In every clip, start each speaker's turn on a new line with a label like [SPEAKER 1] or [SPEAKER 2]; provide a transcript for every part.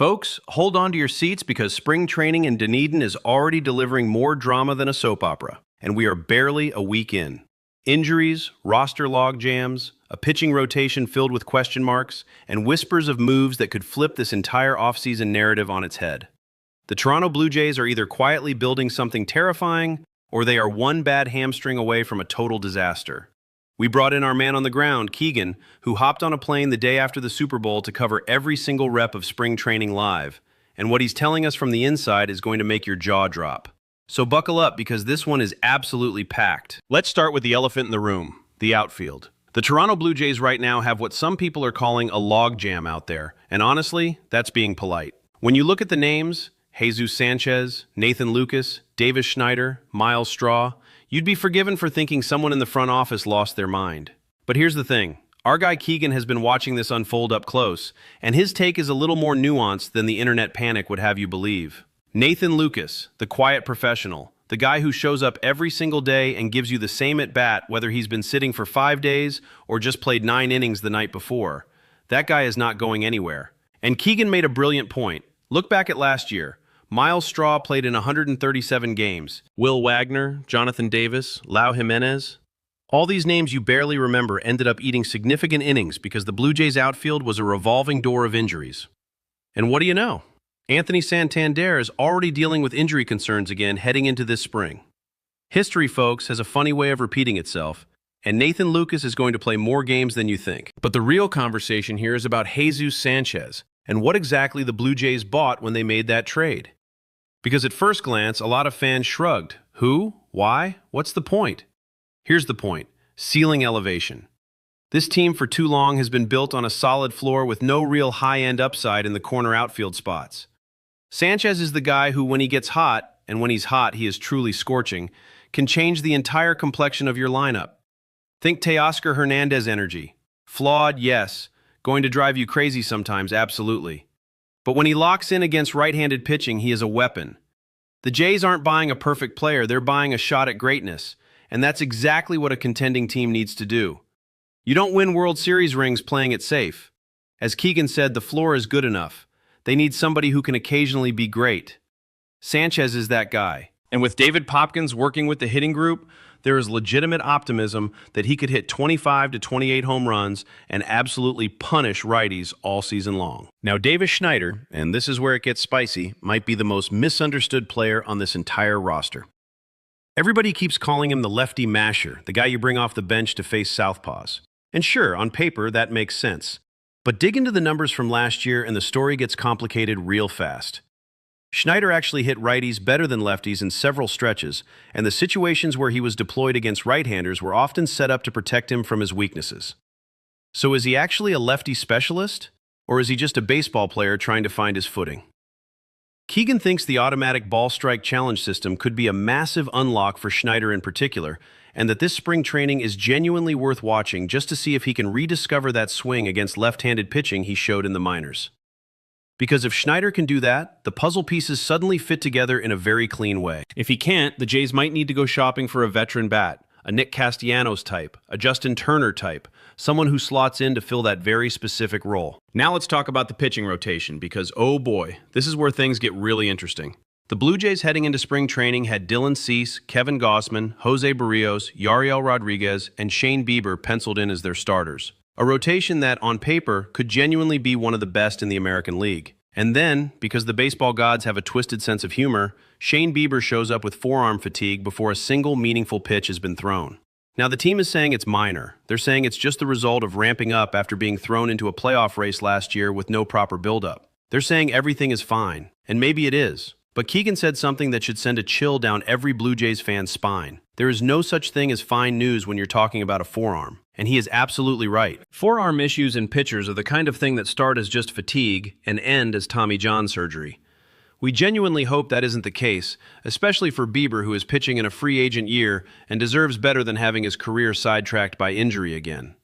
[SPEAKER 1] Folks, hold on to your seats because spring training in Dunedin is already delivering more drama than a soap opera, and we are barely a week in. Injuries, roster log jams, a pitching rotation filled with question marks, and whispers of moves that could flip this entire offseason narrative on its head. The Toronto Blue Jays are either quietly building something terrifying, or they are one bad hamstring away from a total disaster. We brought in our man on the ground, Keegan, who hopped on a plane the day after the Super Bowl to cover every single rep of spring training live. And what he's telling us from the inside is going to make your jaw drop. So buckle up because this one is absolutely packed. Let's start with the elephant in the room, the outfield. The Toronto Blue Jays right now have what some people are calling a log jam out there. And honestly, that's being polite. When you look at the names, Jesus Sanchez, Nathan Lucas, Davis Schneider, Miles Straw, you'd be forgiven for thinking someone in the front office lost their mind. But here's the thing. Our guy Keegan has been watching this unfold up close, and his take is a little more nuanced than the internet panic would have you believe. Nathan Lucas, the quiet professional, the guy who shows up every single day and gives you the same at-bat whether he's been sitting for 5 days or just played 9 innings the night before. That guy is not going anywhere. And Keegan made a brilliant point. Look back at last year. Miles Straw played in 137 games. Will Wagner, Jonathan Davis, Lau Jimenez. All these names you barely remember ended up eating significant innings because the Blue Jays outfield was a revolving door of injuries. And what do you know? Anthony Santander is already dealing with injury concerns again heading into this spring. History, folks, has a funny way of repeating itself, and Nathan Lucas is going to play more games than you think. But the real conversation here is about Jesus Sanchez and what exactly the Blue Jays bought when they made that trade. Because at first glance, a lot of fans shrugged. Who? Why? What's the point? Here's the point. Ceiling elevation. This team for too long has been built on a solid floor with no real high-end upside in the corner outfield spots. Sanchez is the guy who, when he gets hot, and when he's hot he is truly scorching, can change the entire complexion of your lineup. Think Teoscar Hernandez energy. Flawed, yes. Going to drive you crazy sometimes, absolutely. But when he locks in against right-handed pitching, he is a weapon. The Jays aren't buying a perfect player, they're buying a shot at greatness, and that's exactly what a contending team needs to do. You don't win World Series rings playing it safe. As Keegan said, the floor is good enough. They need somebody who can occasionally be great. Sanchez is that guy. And with David Popkins working with the hitting group, there is legitimate optimism that he could hit 25 to 28 home runs and absolutely punish righties all season long. Now, Davis Schneider, and this is where it gets spicy, might be the most misunderstood player on this entire roster. Everybody keeps calling him the lefty masher, the guy you bring off the bench to face southpaws. And sure, on paper, that makes sense. But dig into the numbers from last year and the story gets complicated real fast. Schneider actually hit righties better than lefties in several stretches, and the situations where he was deployed against right-handers were often set up to protect him from his weaknesses. So is he actually a lefty specialist, or is he just a baseball player trying to find his footing? Keegan thinks the automatic ball strike challenge system could be a massive unlock for Schneider in particular, and that this spring training is genuinely worth watching just to see if he can rediscover that swing against left-handed pitching he showed in the minors. Because if Schneider can do that, the puzzle pieces suddenly fit together in a very clean way. If he can't, the Jays might need to go shopping for a veteran bat, a Nick Castellanos type, a Justin Turner type, someone who slots in to fill that very specific role. Now let's talk about the pitching rotation because, oh boy, this is where things get really interesting. The Blue Jays heading into spring training had Dylan Cease, Kevin Gausman, Jose Barrios, Yariel Rodriguez, and Shane Bieber penciled in as their starters. A rotation that, on paper, could genuinely be one of the best in the American League. And then, because the baseball gods have a twisted sense of humor, Shane Bieber shows up with forearm fatigue before a single meaningful pitch has been thrown. Now, the team is saying it's minor. They're saying it's just the result of ramping up after being thrown into a playoff race last year with no proper buildup. They're saying everything is fine, and maybe it is. But Keegan said something that should send a chill down every Blue Jays fan's spine. There is no such thing as fine news when you're talking about a forearm. And he is absolutely right. Forearm issues in pitchers are the kind of thing that start as just fatigue and end as Tommy John surgery. We genuinely hope that isn't the case, especially for Bieber, who is pitching in a free agent year and deserves better than having his career sidetracked by injury again.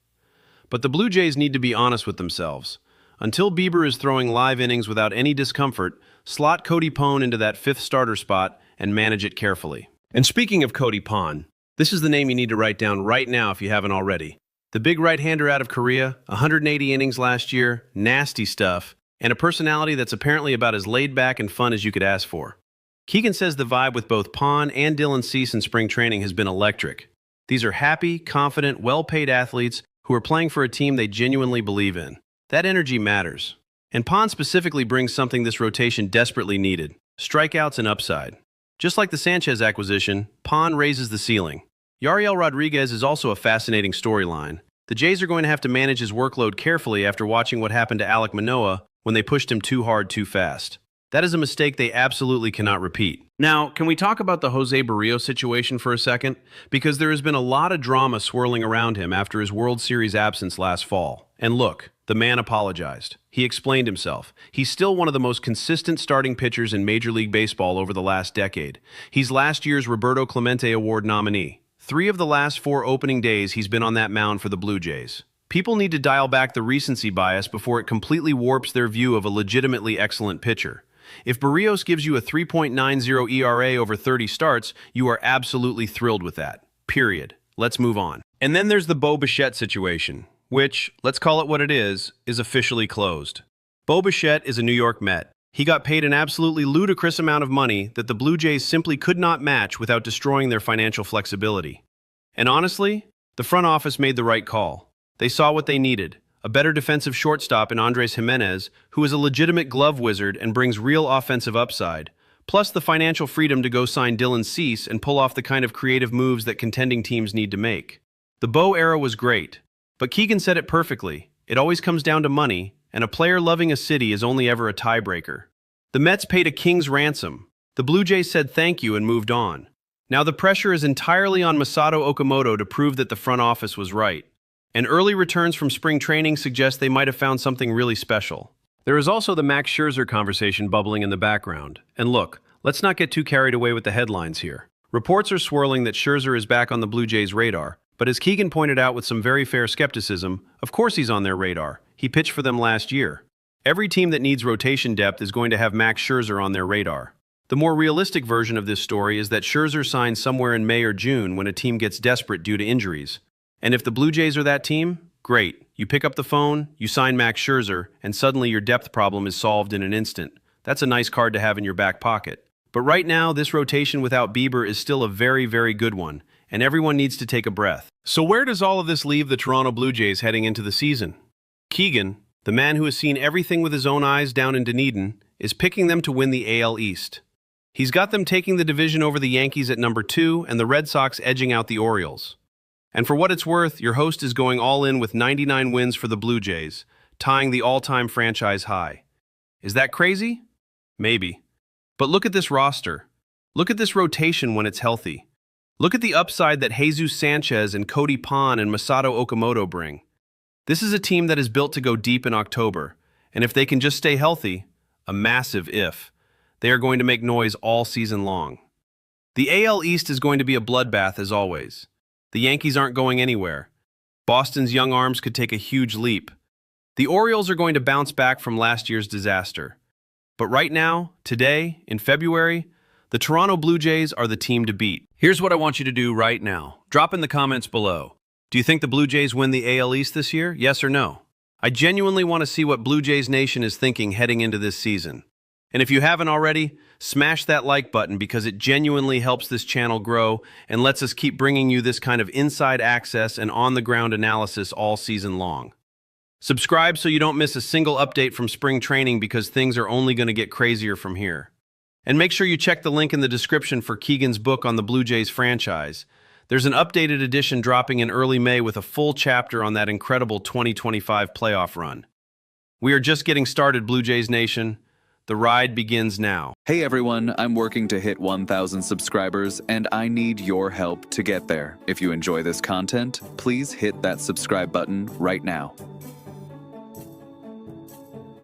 [SPEAKER 1] But the Blue Jays need to be honest with themselves. Until Bieber is throwing live innings without any discomfort, slot Cody Pone into that 5th starter spot and manage it carefully. And speaking of Cody Pone, this is the name you need to write down right now if you haven't already. The big right-hander out of Korea, 180 innings last year, nasty stuff, and a personality that's apparently about as laid back and fun as you could ask for. Keegan says the vibe with both Pon and Dylan Cease in spring training has been electric. These are happy, confident, well-paid athletes who are playing for a team they genuinely believe in. That energy matters. And Pon specifically brings something this rotation desperately needed: strikeouts and upside. Just like the Sanchez acquisition, Pon raises the ceiling. Yariel Rodriguez is also a fascinating storyline. The Jays are going to have to manage his workload carefully after watching what happened to Alek Manoah when they pushed him too hard too fast. That is a mistake they absolutely cannot repeat. Now, can we talk about the Jose Barrios situation for a second? Because there has been a lot of drama swirling around him after his World Series absence last fall. And look, the man apologized. He explained himself. He's still one of the most consistent starting pitchers in Major League Baseball over the last decade. He's last year's Roberto Clemente Award nominee. 3 of the last 4 opening days he's been on that mound for the Blue Jays. People need to dial back the recency bias before it completely warps their view of a legitimately excellent pitcher. If Barrios gives you a 3.90 ERA over 30 starts, you are absolutely thrilled with that. Period. Let's move on. And then there's the Bo Bichette situation, which, let's call it what it is officially closed. Bo Bichette is a New York Met. He got paid an absolutely ludicrous amount of money that the Blue Jays simply could not match without destroying their financial flexibility. And honestly, the front office made the right call. They saw what they needed: a better defensive shortstop in Andres Jimenez, who is a legitimate glove wizard and brings real offensive upside, plus the financial freedom to go sign Dylan Cease and pull off the kind of creative moves that contending teams need to make. The Bo era was great, but Keegan said it perfectly. It always comes down to money, and a player loving a city is only ever a tiebreaker. The Mets paid a king's ransom. The Blue Jays said thank you and moved on. Now the pressure is entirely on Masato Okamoto to prove that the front office was right. And early returns from spring training suggest they might have found something really special. There is also the Max Scherzer conversation bubbling in the background. And look, let's not get too carried away with the headlines here. Reports are swirling that Scherzer is back on the Blue Jays' radar, but as Keegan pointed out with some very fair skepticism, of course he's on their radar. He pitched for them last year. Every team that needs rotation depth is going to have Max Scherzer on their radar. The more realistic version of this story is that Scherzer signs somewhere in May or June when a team gets desperate due to injuries. And if the Blue Jays are that team, great. You pick up the phone, you sign Max Scherzer, and suddenly your depth problem is solved in an instant. That's a nice card to have in your back pocket. But right now, this rotation without Bieber is still a very, very good one, and everyone needs to take a breath. So where does all of this leave the Toronto Blue Jays heading into the season? Keegan, the man who has seen everything with his own eyes down in Dunedin, is picking them to win the AL East. He's got them taking the division over the Yankees at number 2 and the Red Sox edging out the Orioles. And for what it's worth, your host is going all in with 99 wins for the Blue Jays, tying the all-time franchise high. Is that crazy? Maybe. But look at this roster. Look at this rotation when it's healthy. Look at the upside that Jesus Sanchez and Cody Pon and Masato Okamoto bring. This is a team that is built to go deep in October, and if they can just stay healthy, a massive if, they are going to make noise all season long. The AL East is going to be a bloodbath as always. The Yankees aren't going anywhere. Boston's young arms could take a huge leap. The Orioles are going to bounce back from last year's disaster. But right now, today, in February, the Toronto Blue Jays are the team to beat. Here's what I want you to do right now. Drop in the comments below. Do you think the Blue Jays win the AL East this year? Yes or no? I genuinely want to see what Blue Jays Nation is thinking heading into this season. And if you haven't already, smash that like button because it genuinely helps this channel grow and lets us keep bringing you this kind of inside access and on-the-ground analysis all season long. Subscribe so you don't miss a single update from spring training because things are only going to get crazier from here. And make sure you check the link in the description for Keegan's book on the Blue Jays franchise. There's an updated edition dropping in early May with a full chapter on that incredible 2025 playoff run. We are just getting started, Blue Jays Nation. The ride begins now.
[SPEAKER 2] Hey everyone, I'm working to hit 1,000 subscribers and I need your help to get there. If you enjoy this content, please hit that subscribe button right now.